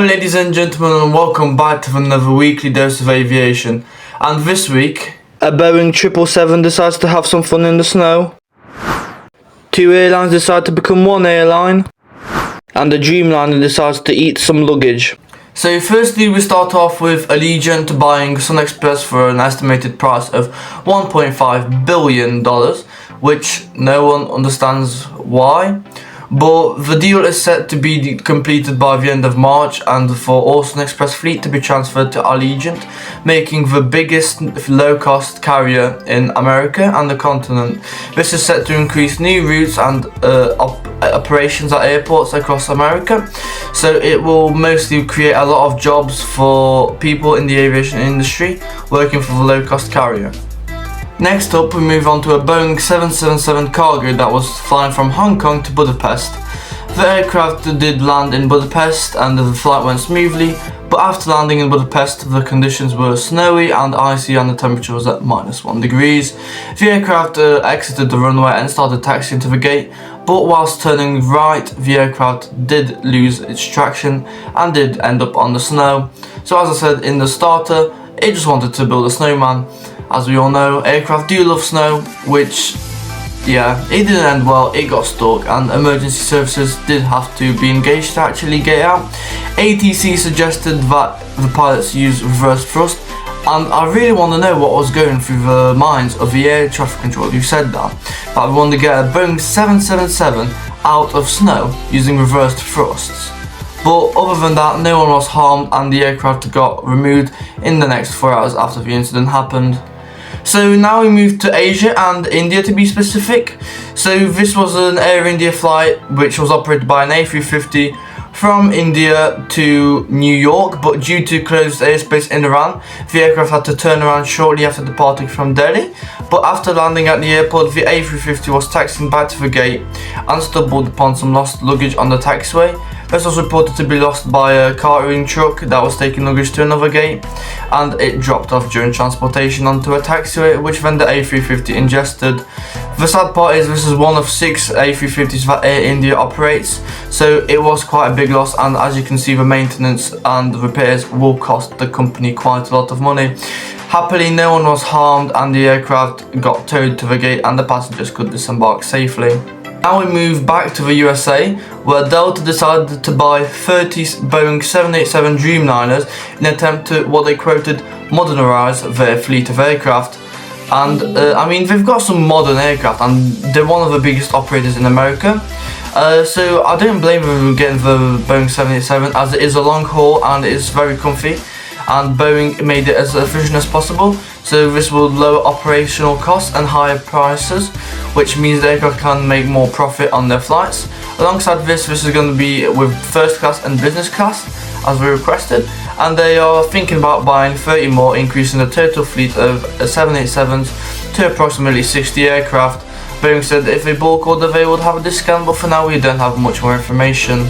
ladies and gentlemen, and welcome back to another weekly dose of aviation. And this week, a Boeing 777 decides to have some fun in the snow. Two airlines decide to become one airline. And a Dreamliner decides to eat some luggage. So firstly, we start off with Aviation buying Sun Express for an estimated price of $1.5 billion, which no one understands why. But the deal is set to be completed by the end of March and for all Sun Express fleet to be transferred to Allegiant, making the biggest low-cost carrier in America and the continent. This is set to increase new routes and operations at airports across America, so it will mostly create a lot of jobs for people in the aviation industry working for the low-cost carrier. Next up, we move on to a Boeing 777 cargo that was flying from Hong Kong to Budapest. The aircraft did land in Budapest and the flight went smoothly, but after landing in Budapest, the conditions were snowy and icy and the temperature was at -1 degrees. The aircraft exited the runway and started taxiing to the gate, but whilst turning right, the aircraft did lose its traction and did end up on the snow. So as I said in the starter, it just wanted to build a snowman. As we all know, aircraft do love snow, which, yeah, it didn't end well, it got stuck and emergency services did have to be engaged to actually get out. ATC suggested that the pilots use reverse thrust, and I really want to know what was going through the minds of the air traffic controller who said that we wanted to get a Boeing 777 out of snow using reversed thrusts. But other than that, no one was harmed and the aircraft got removed in the next 4 hours after the incident happened. So now we move to Asia and India to be specific. So this was an Air India flight which was operated by an A350 from India to New York, but due to closed airspace in Iran, the aircraft had to turn around shortly after departing from Delhi. But after landing at the airport, the A350 was taxiing back to the gate and stumbled upon some lost luggage on the taxiway. This was reported to be lost by a carting truck that was taking luggage to another gate, and it dropped off during transportation onto a taxiway, which then the A350 ingested. The sad part is this is one of 6 A350s that Air India operates, so it was quite a big loss, and as you can see, the maintenance and the repairs will cost the company quite a lot of money. Happily, no one was harmed and the aircraft got towed to the gate and the passengers could disembark safely. Now we move back to the USA, where Delta decided to buy 30 Boeing 787 Dreamliners in an attempt to, what they quoted, modernize their fleet of aircraft. And I mean, they've got some modern aircraft and they're one of the biggest operators in America. So I don't blame them for getting the Boeing 787, as it is a long haul and it is very comfy. And Boeing made it as efficient as possible, so this will lower operational costs and higher prices, which means the aircraft can make more profit on their flights. Alongside this is going to be with first class and business class, as we requested, and they are thinking about buying 30 more, increasing the total fleet of 787s to approximately 60 aircraft. Boeing said that if they bulk order they would have a discount, but for now we don't have much more information.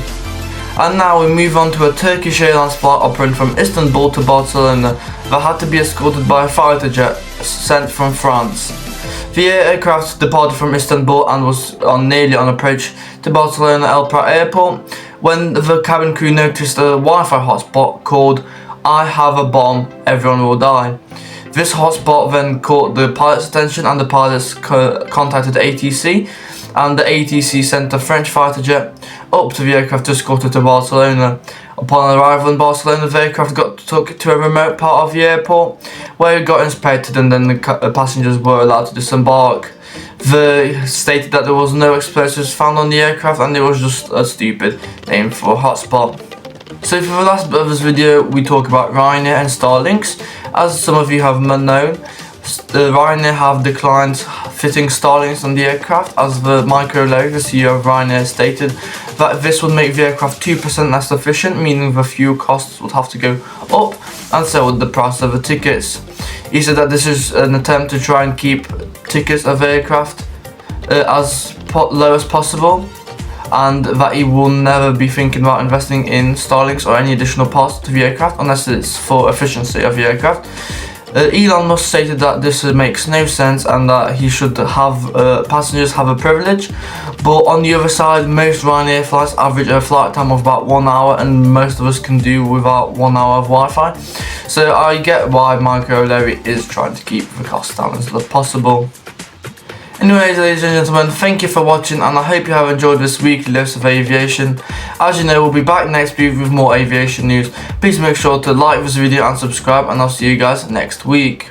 And now we move on to a Turkish Airlines flight operating from Istanbul to Barcelona that had to be escorted by a fighter jet sent from France. The aircraft departed from Istanbul and was nearly on approach to Barcelona El Prat Airport when the cabin crew noticed a Wi-Fi hotspot called "I have a bomb, everyone will die." This hotspot then caught the pilot's attention and the pilots contacted ATC, and the ATC sent a French fighter jet up to the aircraft to escort it to Barcelona. Upon arrival in Barcelona, the aircraft got took to a remote part of the airport where it got inspected and then the passengers were allowed to disembark. They stated that there was no explosives found on the aircraft and it was just a stupid name for a hotspot. So for the last bit of this video, we talk about Ryanair and Starlinks. As some of you have known, Ryanair have declined fitting Starlinks on the aircraft, as the Micro Lowe, the CEO of Ryanair, stated that this would make the aircraft 2% less efficient, meaning the fuel costs would have to go up, and so would the price of the tickets. He said that this is an attempt to try and keep tickets of aircraft as low as possible, and that he will never be thinking about investing in Starlinks or any additional parts to the aircraft unless it's for efficiency of the aircraft. Elon Musk stated that this makes no sense and that he should have passengers have a privilege, but on the other side, most Ryanair flights average a flight time of about 1 hour, and most of us can do without 1 hour of Wi-Fi. So I get why Michael O'Leary is trying to keep the cost down as possible. Anyways, ladies and gentlemen, thank you for watching, and I hope you have enjoyed this weekly dose of aviation. As you know, we'll be back next week with more aviation news. Please make sure to like this video and subscribe, and I'll see you guys next week.